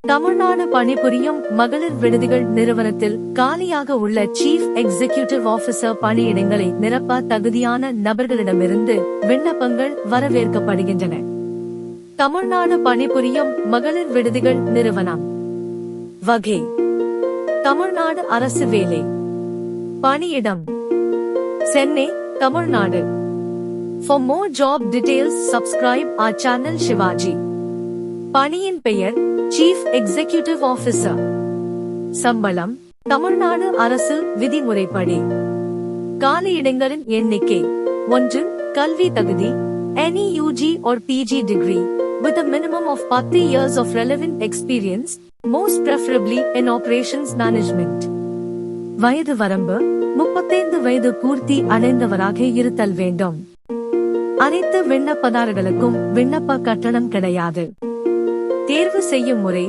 தமிழ்நாடு பணிபுரியும் மகளிர் விடுதிகள் நிறுவனத்தில் காலியாக உள்ள சீஃப் எக்ஸிகியூட்டிவ் ஆபீசர் பணியிடங்களை நிரப்ப தகுதியான நபர்களிடமிருந்து விண்ணப்பங்கள் வரவேற்கப்படுகின்றன. தமிழ்நாடு பணிபுரியும் மகளிர் விடுதிகள் நிறுவனம். வகை: தமிழ்நாடு அரசு வேலை. பணியிடம்: Chennai, Tamil Nadu. For more job details, subscribe our channel Shivaji. பணியின் பெயர் சீஃப் எக்ஸிகியூட்டிவ் ஆபீசர். சம்பளம் தமிழ்நாடு அரசு விதிமுறைப்படி. காலியிடங்களின் எண்ணிக்கை: 1. கல்வி தகுதி: any UG or PG degree with a minimum of 10 years of relevant experience, most preferably in operations management. வயது வரம்பு: 35 வயது பூர்த்தி அடைந்தவராக இருத்தல் வேண்டும். அனைத்து விண்ணப்பதாரர்களுக்கும் விண்ணப்ப கட்டணம் கிடையாது. தேர்வு செய்யும் முறை: